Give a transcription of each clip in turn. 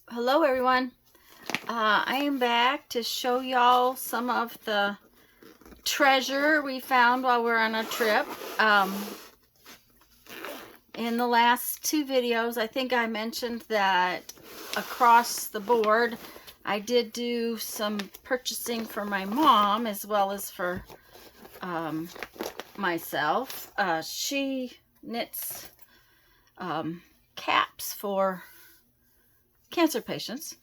Hello everyone. I am back to show y'all some of the treasure we found while we're on a trip. In the last two videos, I think I mentioned that across the board, I did do some purchasing for my mom as well as for myself. She knits caps for cancer patients.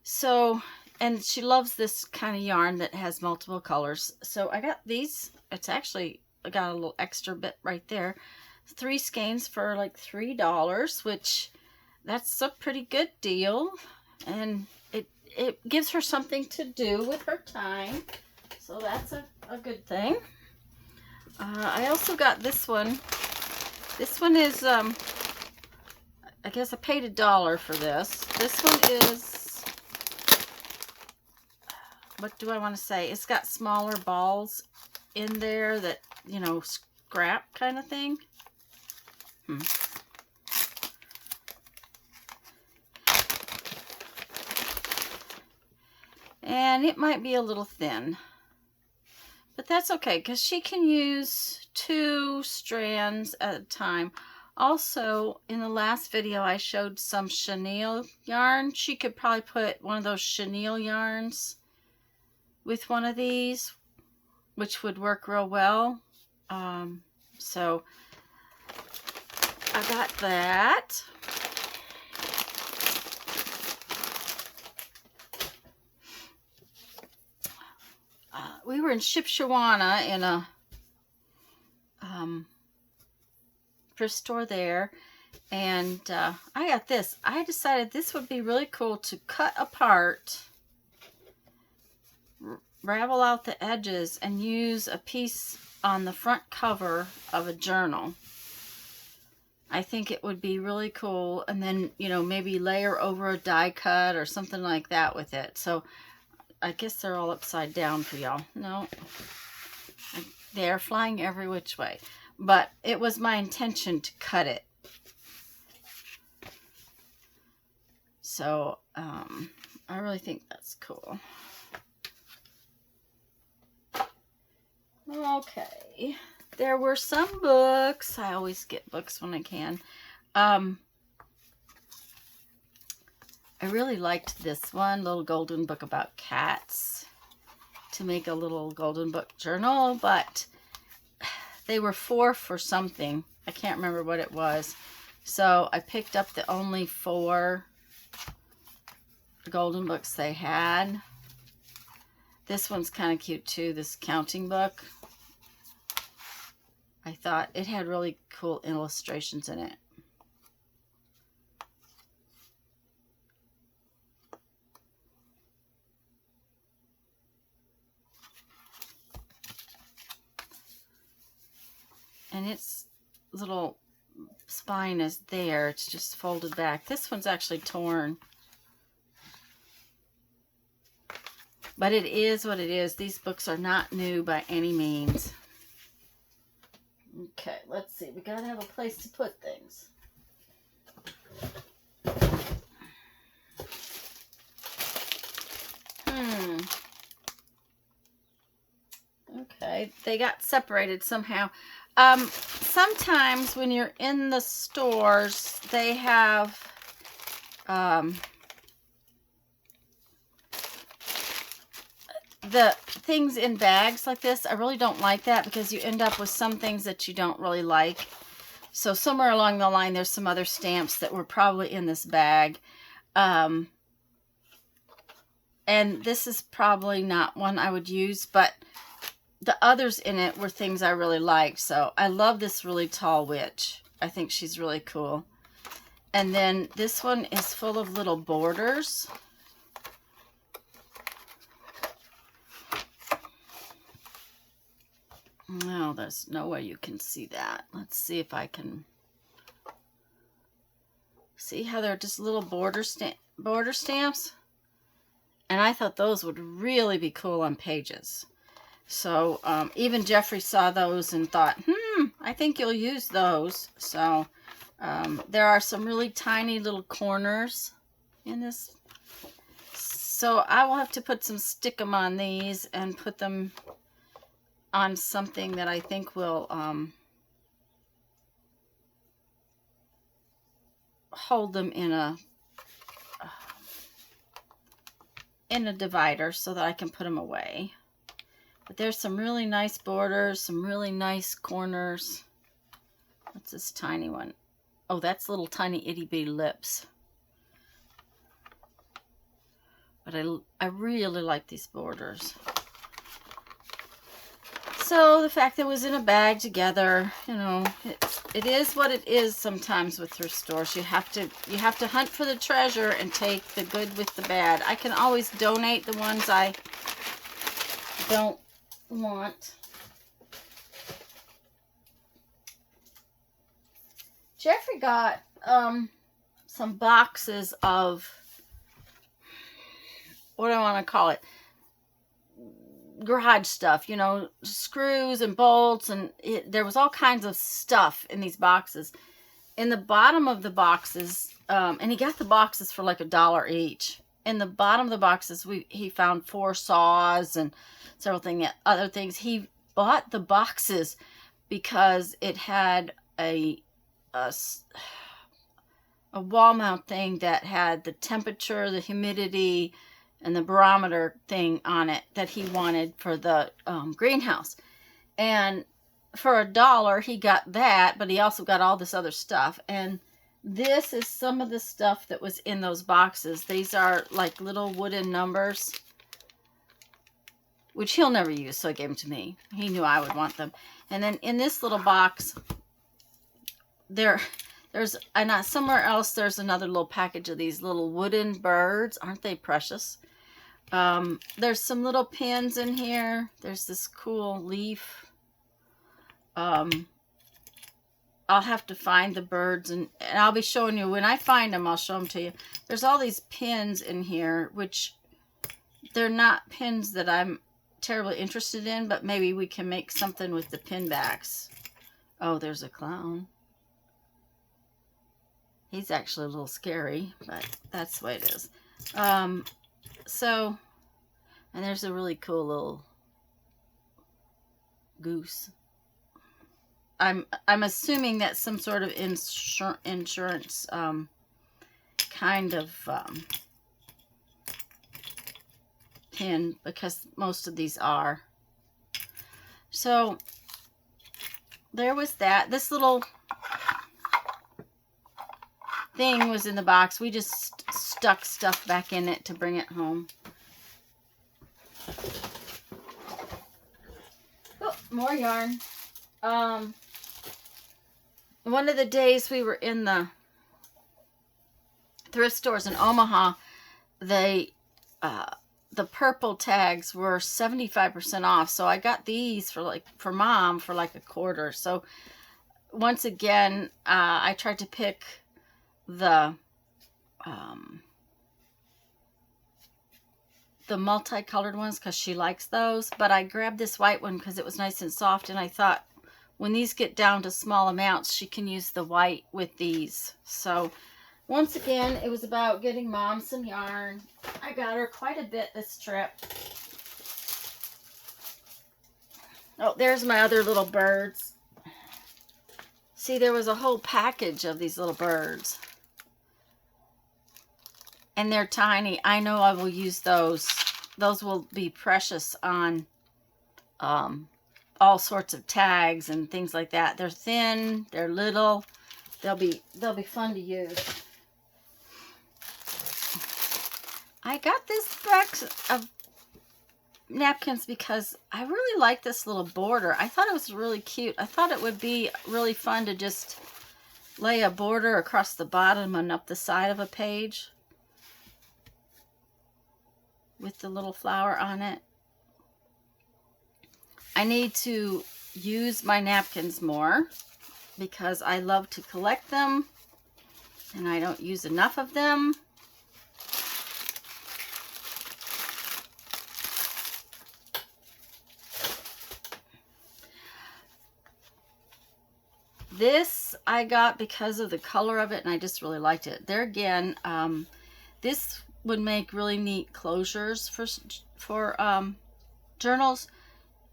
So, and she loves this kind of yarn that has multiple colors. So I got these. It's actually, I got a little extra bit right there. 3 skeins for like $3, which that's a pretty good deal. And it gives her something to do with her time. So that's a good thing. I also got this one. This one is, I guess I paid $1 for this. This one is, what do I want to say? It's got smaller balls in there that, you know, scrap kind of thing. And it might be a little thin. But that's okay, because she can use 2 strands at a time. Also, in the last video, I showed some chenille yarn. She could probably put one of those chenille yarns with one of these, which would work real well. So I got that. We were in Shipshawana in a thrift store there, and I got this. I decided this would be really cool to cut apart, ravel out the edges, and use a piece on the front cover of a journal. I think it would be really cool, and then, you know, maybe layer over a die cut or something like that with it. So I guess they're all upside down for y'all. No, they're flying every which way. But it was my intention to cut it. So I really think that's cool. Okay, there were some books. I always get books when I can. I really liked this one, little golden book about cats, to make a little golden book journal, but they were 4 for something. I can't remember what it was. So I picked up the only 4 golden books they had. This one's kind of cute too, this counting book. I thought it had really cool illustrations in it. And its little spine is there. It's just folded back. This one's actually torn. But it is what it is. These books are not new by any means. Okay, let's see. We gotta have a place to put things. Okay, they got separated somehow. Sometimes when you're in the stores, they have the things in bags like this. I really don't like that because you end up with some things that you don't really like. So somewhere along the line, there's some other stamps that were probably in this bag. And this is probably not one I would use, but the others in it were things I really liked. So I love this really tall witch. I think she's really cool. And then this one is full of little borders. No, there's no way you can see that. Let's see if I can. See how they're just little border stamps? And I thought those would really be cool on pages. So even Jeffrey saw those and thought, I think you'll use those. So there are some really tiny little corners in this So I will have to put some stickum on these and put them on something that I think will hold them in a divider so that I can put them away. But there's some really nice borders, some really nice corners. What's this tiny one? Oh, that's little tiny itty bitty lips. But I really like these borders. So the fact that it was in a bag together, you know, it is what it is sometimes with thrift stores. You have to hunt for the treasure and take the good with the bad. I can always donate the ones I don't want. Jeffrey got some boxes of, what do I want to call it? Garage stuff, you know, screws and bolts, and there was all kinds of stuff in these boxes. In the bottom of the boxes, and he got the boxes for like $1 each. In the bottom of the boxes, he found 4 saws and several other things. He bought the boxes because it had a wall mount thing that had the temperature, the humidity, and the barometer thing on it that he wanted for the greenhouse. And for $1, he got that, but he also got all this other stuff. And this is some of the stuff that was in those boxes. These are like little wooden numbers, which he'll never use, so he gave them to me. He knew I would want them. And then in this little box, there's somewhere else there's another little package of these little wooden birds. Aren't they precious? There's some little pins in here. There's this cool leaf. I'll have to find the birds, and I'll be showing you when I find them. I'll show them to you. There's all these pins in here, which they're not pins that I'm terribly interested in, but maybe we can make something with the pin backs. Oh, there's a clown. He's actually a little scary, but that's the way it is. So, and there's a really cool little goose. I'm assuming that's some sort of insurance kind of pin, because most of these are. So there was that. This little thing was in the box. We just stuck stuff back in it to bring it home. Oh, more yarn. One of the days we were in the thrift stores in Omaha, the purple tags were 75% off. So I got these for Mom for like $1. So once again, I tried to pick the multicolored ones because she likes those, but I grabbed this white one because it was nice and soft, and I thought when these get down to small amounts, she can use the white with these. So once again, it was about getting Mom some yarn. I got her quite a bit this trip. Oh, there's my other little birds. See, there was a whole package of these little birds. And they're tiny. I know I will use those. Those will be precious on all sorts of tags and things like that. They're thin, they're little. They'll be fun to use. I got this box of napkins because I really like this little border. I thought it was really cute. I thought it would be really fun to just lay a border across the bottom and up the side of a page with the little flower on it. I need to use my napkins more because I love to collect them and I don't use enough of them. This I got because of the color of it, and I just really liked it. There again, this would make really neat closures for journals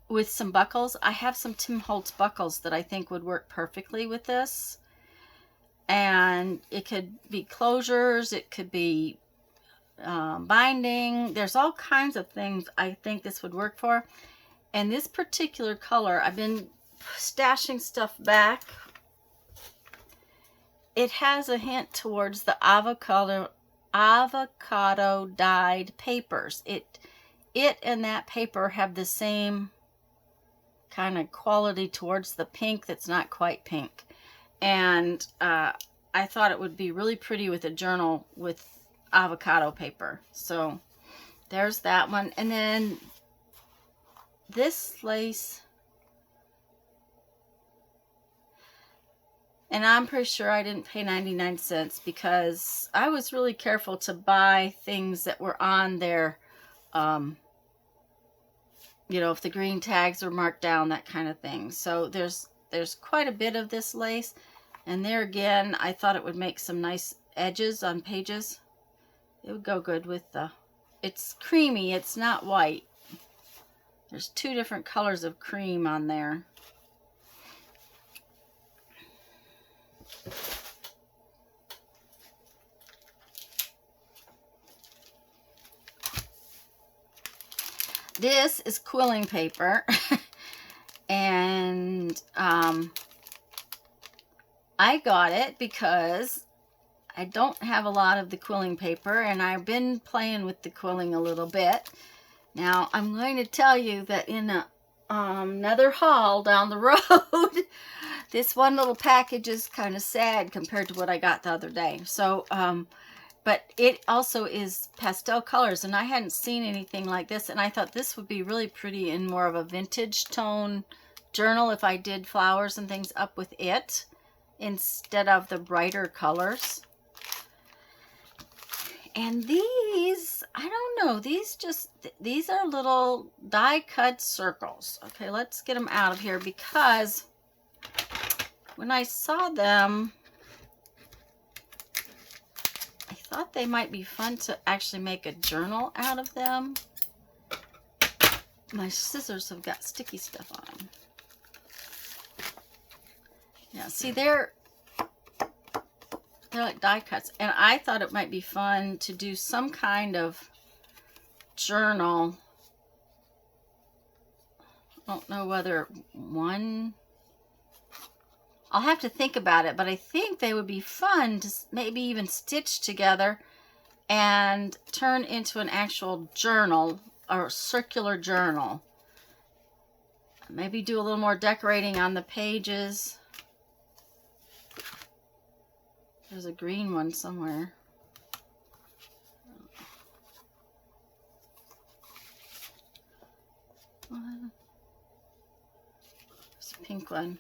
with some buckles. I have some Tim Holtz buckles that I think would work perfectly with this. And it could be closures, it could be binding. There's all kinds of things I think this would work for. And this particular color, I've been stashing stuff back. It has a hint towards the avocado dyed papers. It and that paper have the same kind of quality towards the pink that's not quite pink. And I thought it would be really pretty with a journal with avocado paper. So there's that one. And then this lace, and I'm pretty sure I didn't pay 99 cents because I was really careful to buy things that were on there, you know, if the green tags were marked down, that kind of thing. So there's quite a bit of this lace. And there again, I thought it would make some nice edges on pages. It would go good with the, it's creamy, it's not white. There's two different colors of cream on there. This is quilling paper. And I got it because I don't have a lot of the quilling paper, and I've been playing with the quilling a little bit. Now, I'm going to tell you that in another haul down the road, this one little package is kind of sad compared to what I got the other day. So, but it also is pastel colors, and I hadn't seen anything like this, and I thought this would be really pretty in more of a vintage tone journal if I did flowers and things up with it instead of the brighter colors. And these, I don't know, these are little die cut circles. Okay, let's get them out of here because when I saw them, I thought they might be fun to actually make a journal out of them. My scissors have got sticky stuff on them. Yeah, see, they're like die cuts, and I thought it might be fun to do some kind of journal. I don't know whether one, I'll have to think about it, but I think they would be fun to maybe even stitch together and turn into an actual journal or circular journal. Maybe do a little more decorating on the pages. There's a green one somewhere. There's a pink one.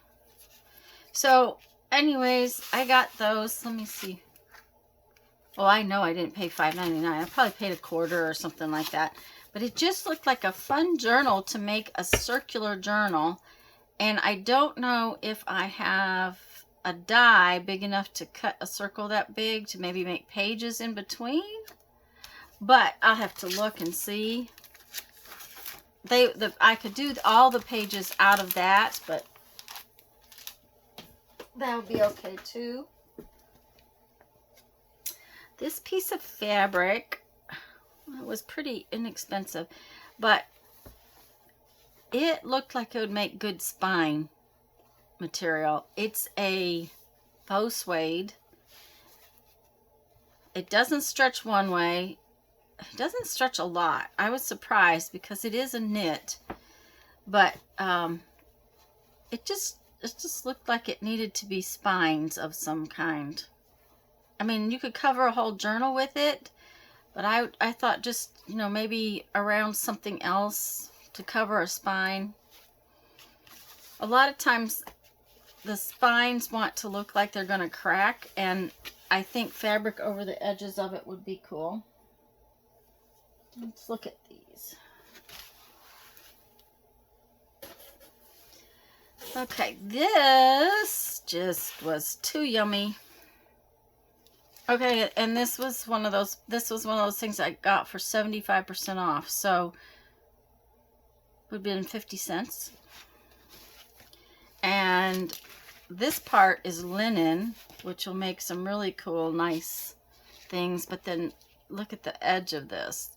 So, anyways, I got those. Let me see. Oh, I know I didn't pay $5.99. I probably paid a quarter or something like that. But it just looked like a fun journal to make a circular journal. And I don't know if I have a die big enough to cut a circle that big to maybe make pages in between. But I'll have to look and see. I could do all the pages out of that, but that would be okay too. This piece of fabric, it was pretty inexpensive, but it looked like it would make good spine material. It's a faux suede. It doesn't stretch one way. It doesn't stretch a lot. I was surprised because it is a knit, but it just looked like it needed to be spines of some kind. I mean, you could cover a whole journal with it, but I thought just, you know, maybe around something else to cover a spine. A lot of times the spines want to look like they're going to crack, and I think fabric over the edges of it would be cool. Let's look at these. Okay, this just was too yummy. Okay, and this was one of those things I got for 75% off. So would have been 50 cents. And this part is linen, which will make some really cool, nice things. But then look at the edge of this.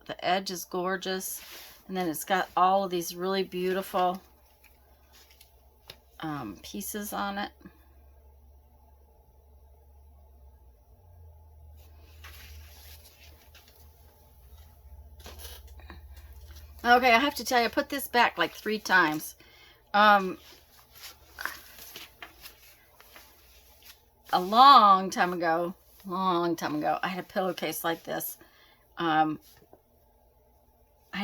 The edge is gorgeous. And then it's got all of these really beautiful pieces on it. Okay, I have to tell you, I put this back like 3 times. A long time ago, I had a pillowcase like this. I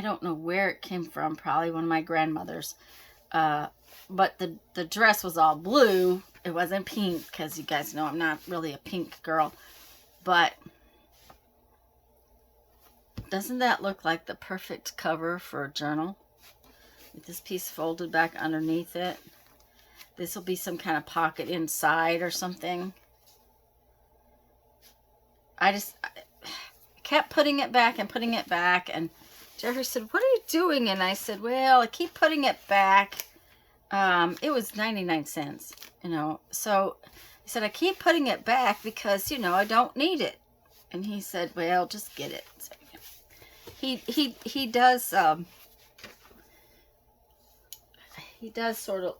don't know where it came from, probably one of my grandmother's. But the dress was all blue. It wasn't pink, because you guys know I'm not really a pink girl. But doesn't that look like the perfect cover for a journal? With this piece folded back underneath it. This will be some kind of pocket inside or something. I kept putting it back and putting it back, and Jeffrey said, "What are you doing?" And I said, "Well, I keep putting it back." It was 99 cents, you know. So he said, "I keep putting it back because, you know, I don't need it." And he said, "Well, just get it." So, he does he does sort of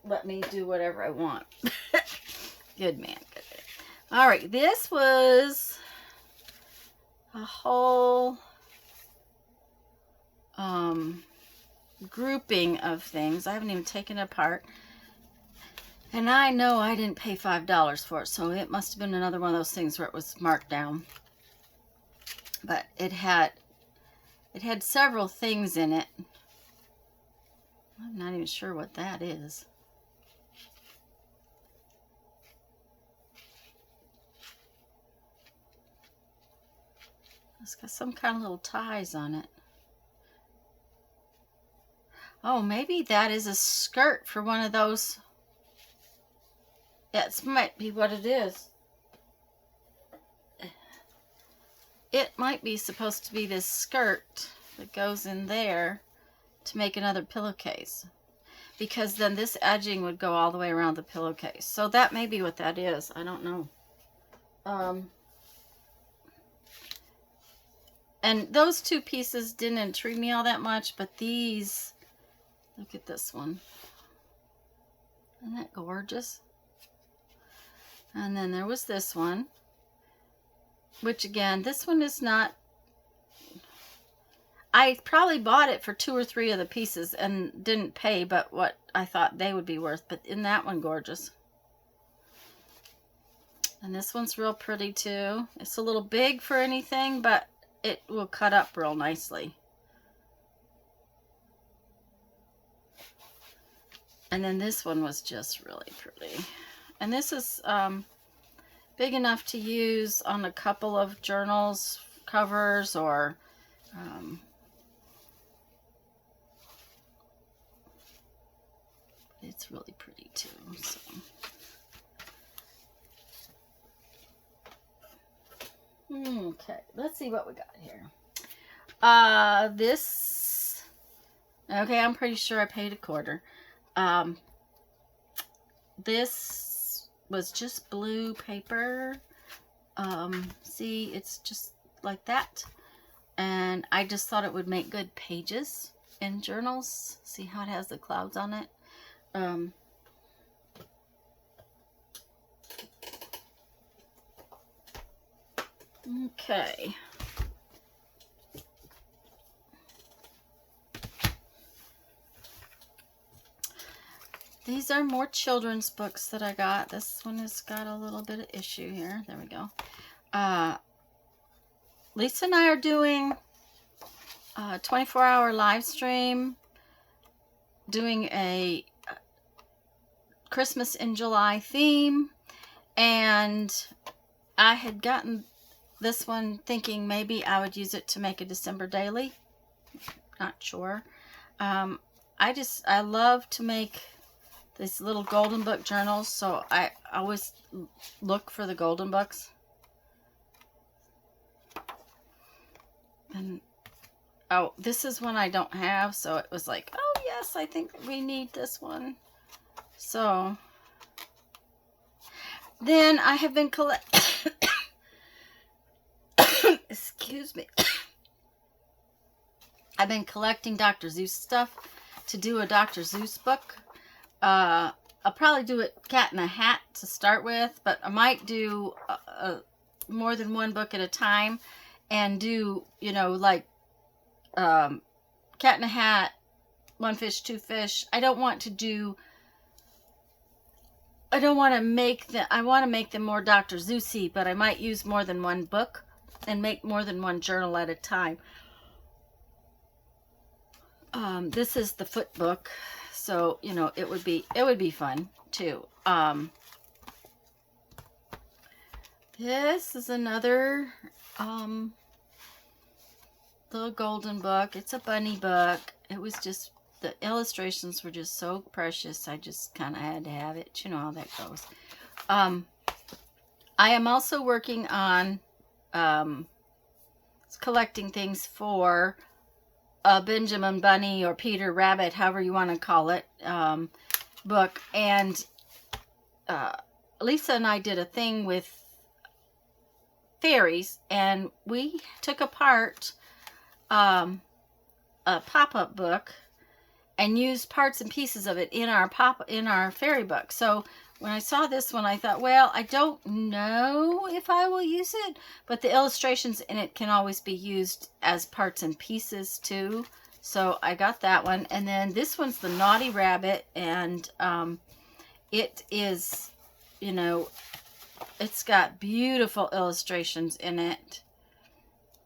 let me do whatever I want. Good man, good man. All right, this was a whole grouping of things. I haven't even taken it apart. And I know I didn't pay $5 for it, so it must have been another one of those things where it was marked down. But it had several things in it. I'm not even sure what that is. It's got some kind of little ties on it. Oh, maybe that is a skirt for one of those. That might be what it is. It might be supposed to be this skirt that goes in there to make another pillowcase. Because then this edging would go all the way around the pillowcase. So that may be what that is. I don't know. And those 2 pieces didn't intrigue me all that much, but these, look at this one. Isn't that gorgeous? And then there was this one, which again, this one is not, I probably bought it for 2 or 3 of the pieces and didn't pay but what I thought they would be worth. But isn't that one gorgeous? And this one's real pretty too. It's a little big for anything, but it will cut up real nicely. And then this one was just really pretty. And this is big enough to use on a couple of journals covers, or it's really pretty too. So. Okay, let's see what we got here. This, okay, I'm pretty sure I paid $0.25. This was just blue paper. See, it's just like that. And I just thought it would make good pages in journals. See how it has the clouds on it? Okay. These are more children's books that I got. This one has got a little bit of issue here. There we go. Lisa and I are doing a 24-hour live stream, doing a Christmas in July theme, and I had gotten this one thinking maybe I would use it to make a December daily. Not sure. I love to make these little golden book journals, so I always look for the golden books. And oh, this is one I don't have, so it was like, oh yes, I think we need this one. So then I have been excuse me. I've been collecting Dr. Seuss stuff to do a Dr. Seuss book. I'll probably do it Cat in a Hat to start with, but I might do more than one book at a time and do, you know, like Cat in a Hat, One Fish, Two Fish. I want to make them, I want to make them more Dr. Seussy, but I might use more than one book and make more than one journal at a time. This is the foot book, so you know it would be fun too. This is another little golden book. It's a bunny book. It was just, the illustrations were just so precious. I just kind of had to have it. You know how that goes. I am also working on collecting things for a Benjamin Bunny or Peter Rabbit, however you want to call it, book. And Lisa and I did a thing with fairies, and we took apart a pop-up book and used parts and pieces of it in our fairy book. So when I saw this one, I thought, well, I don't know if I will use it, but the illustrations in it can always be used as parts and pieces too. So I got that one. And then this one's the Naughty Rabbit, and it is, you know, it's got beautiful illustrations in it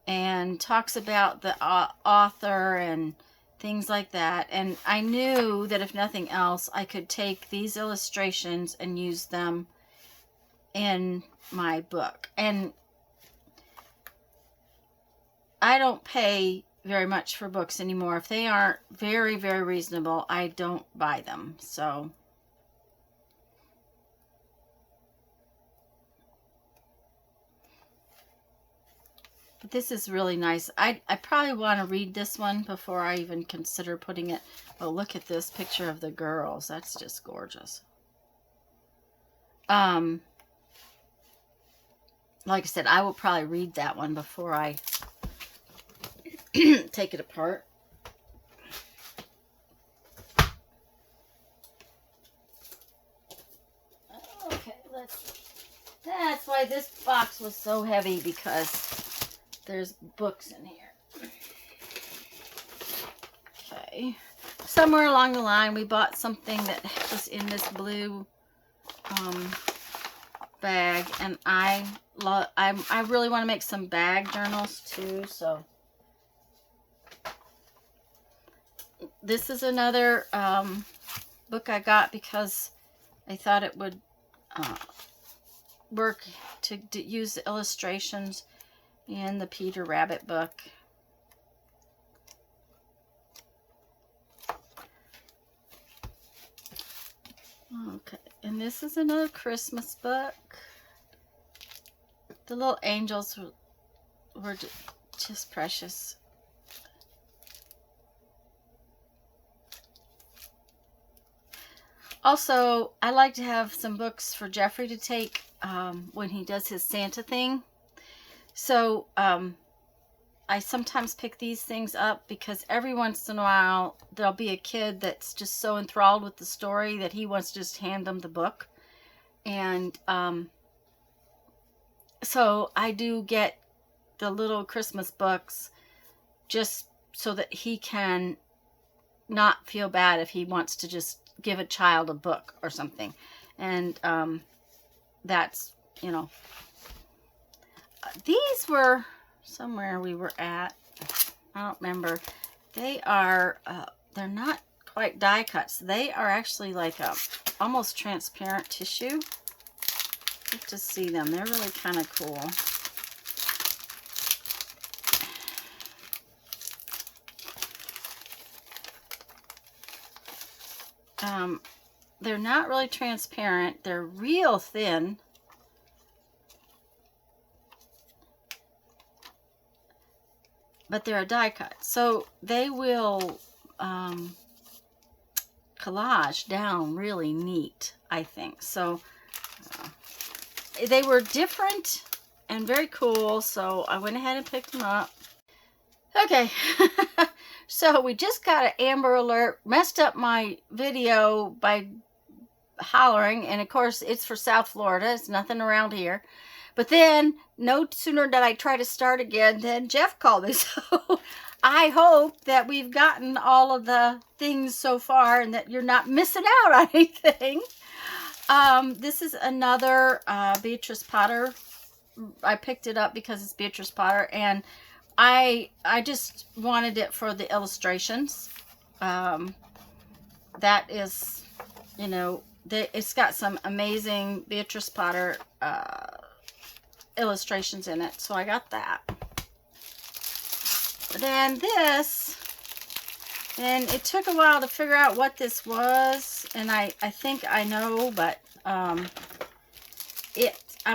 and talks about the author and things like that. And I knew that if nothing else, I could take these illustrations and use them in my book. And I don't pay very much for books anymore. If they aren't very, very reasonable, I don't buy them. So but this is really nice. I probably want to read this one before I even consider putting it. Oh, look at this picture of the girls. That's just gorgeous. Like I said, I will probably read that one before I take it apart. Okay, that's why this box was so heavy, because there's books in here. Okay. Somewhere along the line, we bought something that was in this blue bag, and I really want to make some bag journals too. So this is another book I got because I thought it would work to use the illustrations in the Peter Rabbit book. Okay, and this is another Christmas book. The little angels were just precious. Also, I like to have some books for Jeffrey to take when he does his Santa thing. So I sometimes pick these things up because every once in a while there'll be a kid that's just so enthralled with the story that he wants to just hand them the book. And so I do get the little Christmas books just so that he can not feel bad if he wants to just give a child a book or something. And that's, you know, these were somewhere we were at. I don't remember. They are, they're not quite die cuts. They are actually like a almost transparent tissue. Let's just see them. They're really kind of cool. They're not really transparent. They're real thin. but they're a die cut. So they will collage down really neat, I think. So they were different and very cool, so I went ahead and picked them up. Okay, so we just got an Amber Alert, messed up my video by hollering, and of course it's for South Florida, it's nothing around here. But then, no sooner did I try to start again than Jeff called me. So I hope that we've gotten all of the things so far and that you're not missing out on anything. This is another Beatrice Potter. I picked it up because it's Beatrice Potter, and I just wanted it for the illustrations. That is, you know, it's got some amazing Beatrice Potter illustrations in it, so I got that. Then this, and it took a while to figure out what this was, and I think I know, but I'm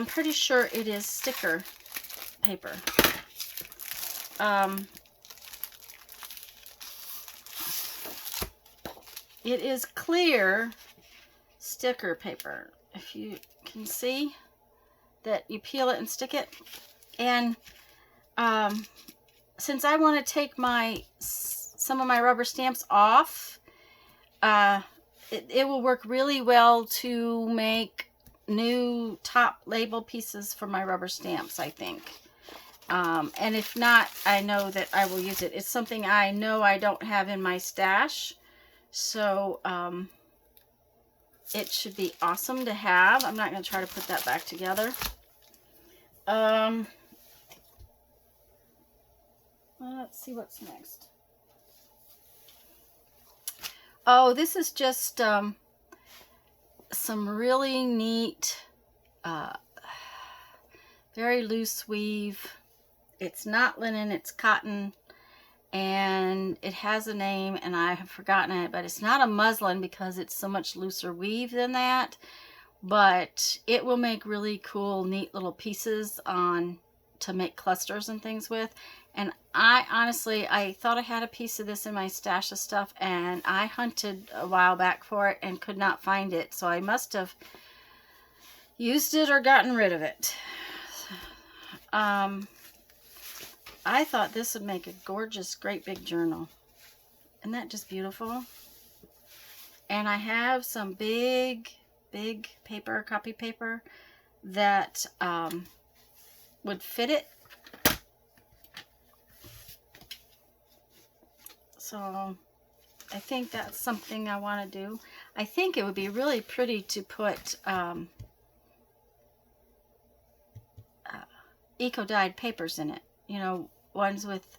pretty sure it is sticker paper. It is clear sticker paper, if you can see that you peel it and stick it. And since I want to take some of my rubber stamps off, it will work really well to make new top label pieces for my rubber stamps, I think. And if not, I know that I will use it. It's something I know I don't have in my stash, so it should be awesome to have. I'm not going to try to put that back together. Let's see what's next. Oh, this is just some really neat, very loose weave. It's not linen, it's cotton, and it has a name, and I have forgotten it, but it's not a muslin because it's so much looser weave than that. But it will make really cool, neat little pieces to make clusters and things with. And I thought I had a piece of this in my stash of stuff, and I hunted a while back for it and could not find it. So I must have used it or gotten rid of it. I thought this would make a gorgeous, great big journal. Isn't that just beautiful? And I have some big paper, copy paper, that would fit it. So I think that's something I want to do. I think it would be really pretty to put eco-dyed papers in it. You know, ones with,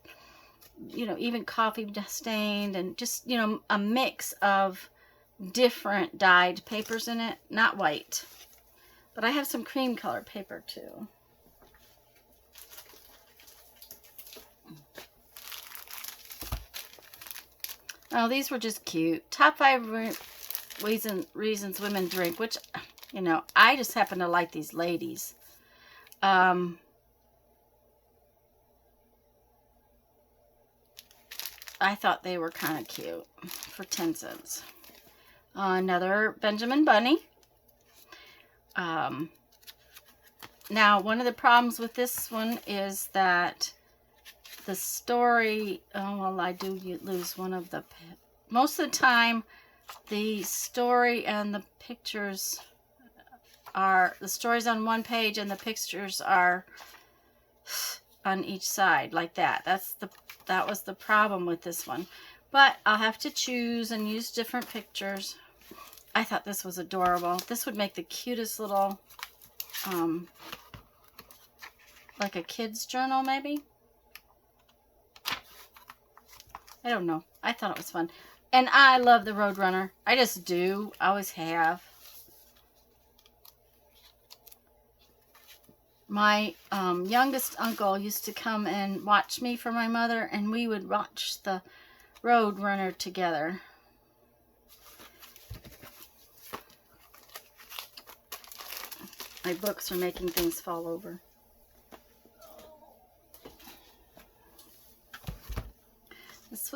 you know, even coffee stained, and just, you know, a mix of different dyed papers in it. Not white. But I have some cream colored paper too. Oh, these were just cute. Top 5 reasons women drink, which, you know, I just happen to like these ladies. I thought they were kind of cute for 10 cents. Another Benjamin Bunny. Now, one of the problems with this one is that the story, oh, well, I do lose one of the, most of the time, the story and the pictures are, the story's on one page and the pictures are on each side, like that. That was the problem with this one. But I'll have to choose and use different pictures. I thought this was adorable. This would make the cutest little, like a kid's journal, maybe? I don't know. I thought it was fun. And I love the Roadrunner. I just do. I always have. My youngest uncle used to come and watch me for my mother, and we would watch the Roadrunner together. My books are making things fall over.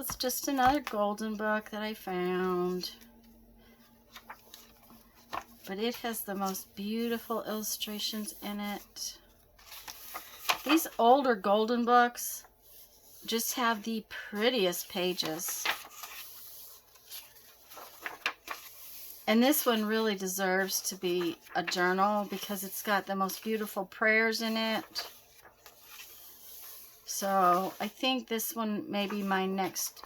was just another golden book that I found. But it has the most beautiful illustrations in it. These older golden books just have the prettiest pages. And this one really deserves to be a journal because it's got the most beautiful prayers in it. So I think this one may be my next,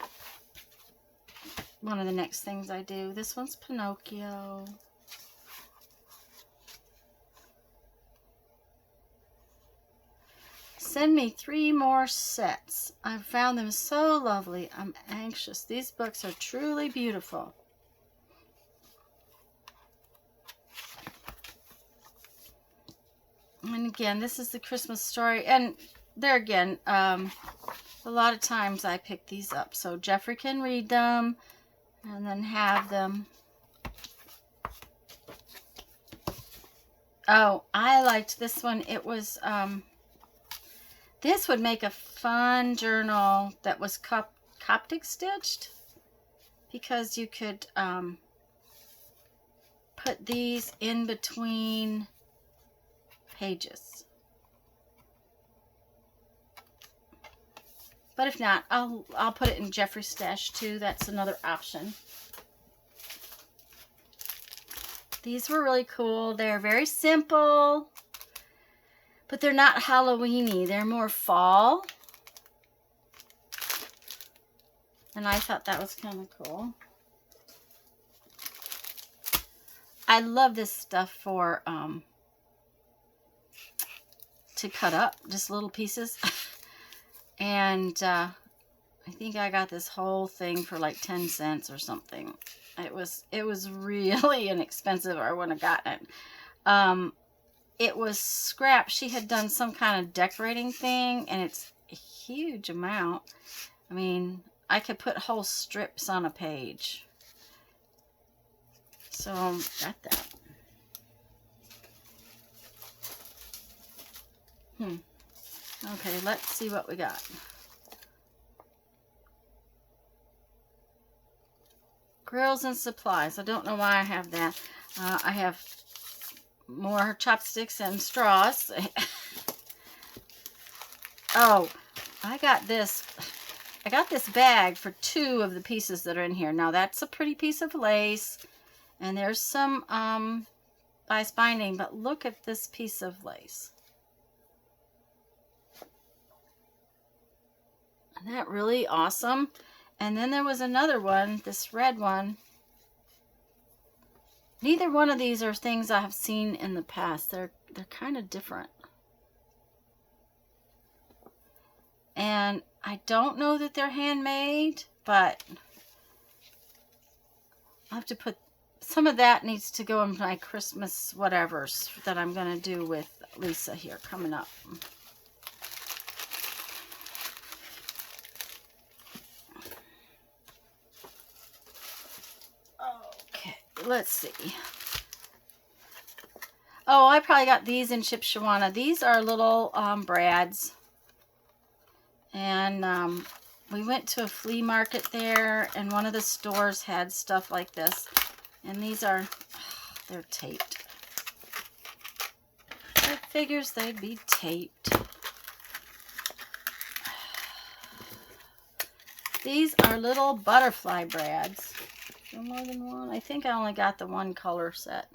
one of the next things I do. This one's Pinocchio. Send me 3 more sets. I found them so lovely. I'm anxious. These books are truly beautiful. And again, this is the Christmas story. And there again, a lot of times I pick these up so Jeffrey can read them and then have them. Oh, I liked this one. It was, this would make a fun journal that was Coptic stitched, because you could put these in between pages. But if not, I'll put it in Jeffrey's stash too. That's another option. These were really cool. They're very simple, but they're not Halloween-y. They're more fall. And I thought that was kind of cool. I love this stuff for to cut up, just little pieces. And I think I got this whole thing for like 10 cents or something. It was really inexpensive, or I wouldn't have gotten it. It was scrap. She had done some kind of decorating thing, and it's a huge amount. I mean, I could put whole strips on a page. So, got that. Okay, let's see what we got. Grills and supplies. I don't know why I have that. I have more chopsticks and straws. Oh, I got this. I got this bag for 2 of the pieces that are in here. Now, that's a pretty piece of lace. And there's some bias binding. But look at this piece of lace. Isn't that really awesome? And then there was another one, this red one. Neither one of these are things I have seen in the past. They're kind of different. And I don't know that they're handmade, but I'll have to put, some of that needs to go in my Christmas whatevers that I'm going to do with Lisa here coming up. Let's see. Oh, I probably got these in Shipshawana. These are little brads. And we went to a flea market there, and one of the stores had stuff like this. And these are, they're taped. I figures they'd be taped. These are little butterfly brads. More than one. I think I only got the 1 color set.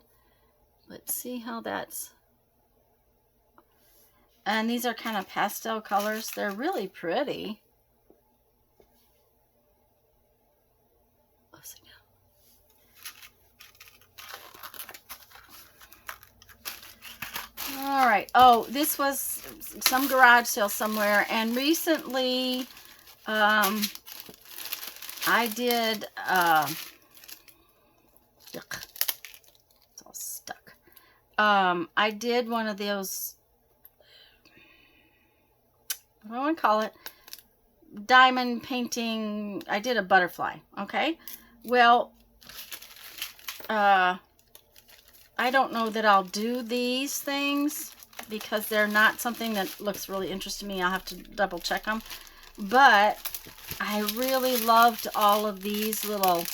Let's see how that's. And these are kind of pastel colors. They're really pretty. All right. Oh, this was some garage sale somewhere, and recently I did yuck. It's all stuck. I did one of those, what do I want to call it? Diamond painting. I did a butterfly. Okay. Well, I don't know that I'll do these things because they're not something that looks really interesting to me. I'll have to double check them. But I really loved all of these little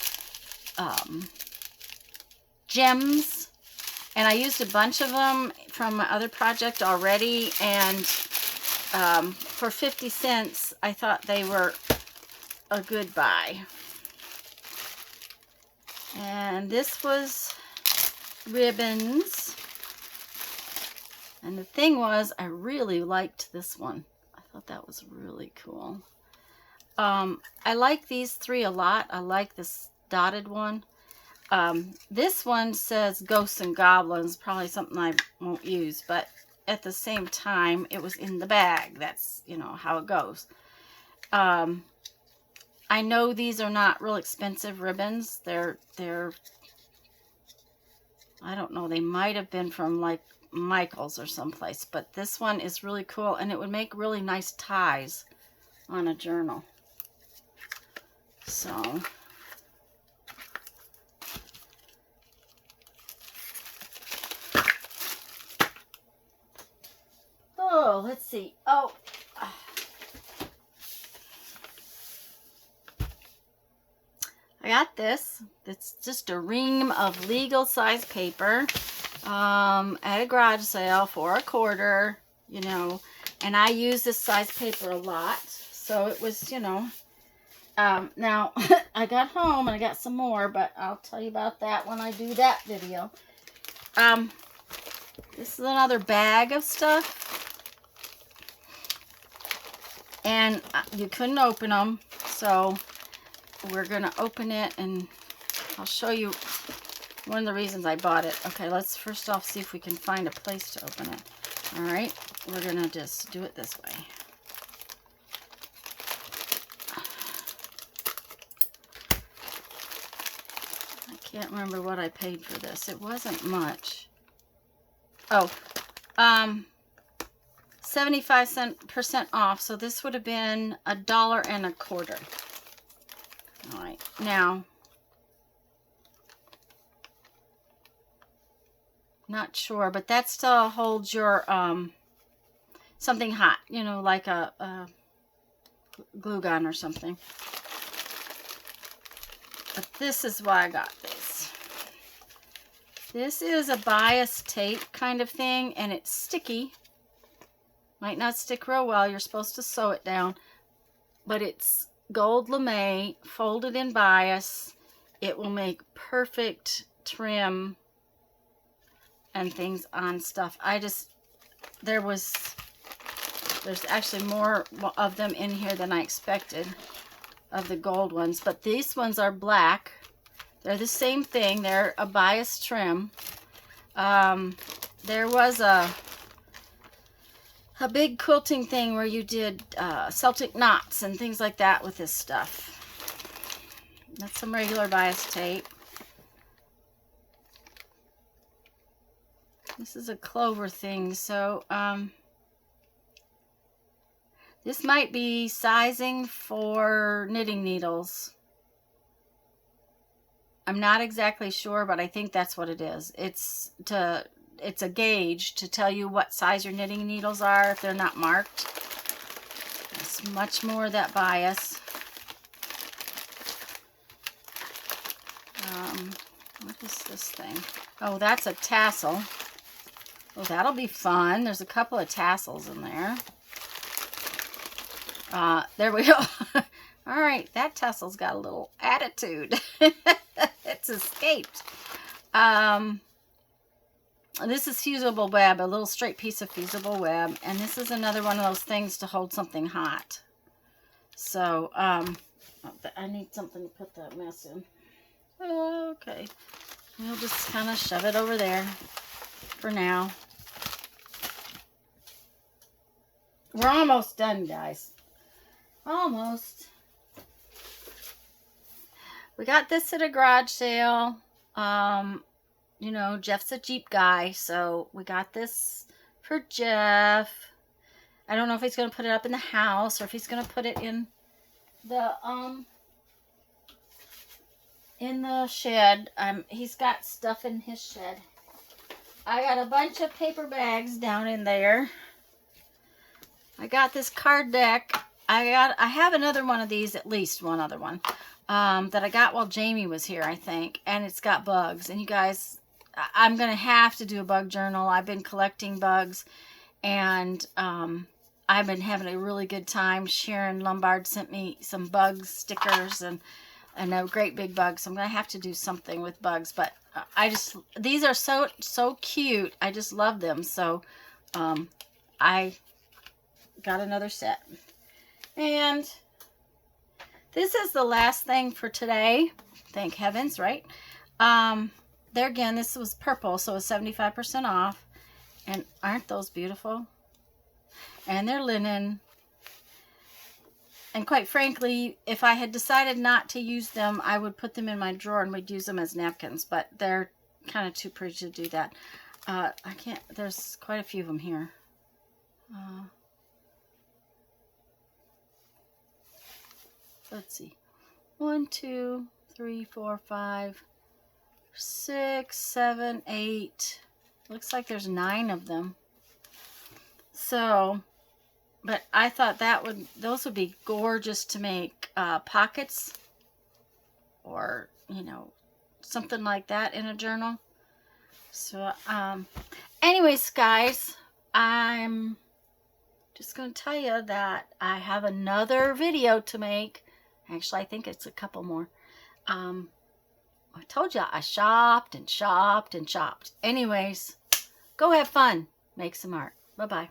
gems, and I used a bunch of them from my other project already, and for 50 cents I thought they were a good buy. And this was ribbons, and the thing was, I really liked this one. I thought that was really cool. I like these three a lot. I like this dotted one. This one says Ghosts and Goblins, probably something I won't use, but at the same time, it was in the bag. That's, you know, how it goes. I know these are not real expensive ribbons. They're I don't know, they might have been from like Michael's or someplace, but this one is really cool, and it would make really nice ties on a journal. So oh, let's see. Oh, I got this. It's just a ream of legal size paper at a garage sale for $1/4, you know, and I use this size paper a lot, so it was, you know, now I got home and I got some more, but I'll tell you about that when I do that video. This is another bag of stuff, and you couldn't open them, so we're gonna open it, and I'll show you one of the reasons I bought it. Okay, let's first off see if we can find a place to open it. All right, we're gonna just do it this way. I can't remember what I paid for this. It wasn't much. Oh, 75% off, so this would have been $1.25. All right, now, not sure, but that still holds your something hot, you know, like a glue gun or something. But this is why I got this. This is a bias tape kind of thing, and it's sticky. Might not stick real well. You're supposed to sew it down, but it's gold lame folded in bias. It will make perfect trim and things on stuff. There's actually more of them in here than I expected, of the gold ones, but these ones are black. They're the same thing. They're a bias trim. There was a big quilting thing where you did Celtic knots and things like that with this stuff. That's some regular bias tape. This is a clover thing, so this might be sizing for knitting needles. I'm not exactly sure, but I think that's what it is. It's a gauge to tell you what size your knitting needles are if they're not marked. It's much more that bias. What is this thing? Oh, that's a tassel. Oh, that'll be fun. There's a couple of tassels in there. There we go. All right, that tassel's got a little attitude. It's escaped. This is fusible web, a little straight piece of fusible web, and this is another one of those things to hold something hot. So, I need something to put that mess in. Okay, we'll just kind of shove it over there for now. We're almost done, guys. Almost. We got this at a garage sale. You know, Jeff's a Jeep guy, so we got this for Jeff. I don't know if he's going to put it up in the house or if he's going to put it in the shed. He's got stuff in his shed. I got a bunch of paper bags down in there. I got this card deck I have another one of these, at least one other one, that I got while Jamie was here, I think, and it's got bugs. And you guys, I'm going to have to do a bug journal. I've been collecting bugs, and I've been having a really good time. Sharon Lombard sent me some bug stickers and a great big bug, so I'm going to have to do something with bugs. But these are so cute. I just love them. So I got another set. And this is the last thing for today. Thank heavens, right? There again, this was purple, so it's 75% off. And aren't those beautiful? And they're linen. And quite frankly, if I had decided not to use them, I would put them in my drawer and we'd use them as napkins. But they're kind of too pretty to do that. I can't, there's quite a few of them here. Let's see. 1, 2, 3, 4, 5, 6, 7, 8. Looks like there's 9 of them. So, but I thought those would be gorgeous to make pockets or, you know, something like that in a journal. So, anyways, guys, I'm just going to tell you that I have another video to make. Actually, I think it's a couple more. I told you I shopped and shopped and shopped. Anyways, go have fun. Make some art. Bye-bye.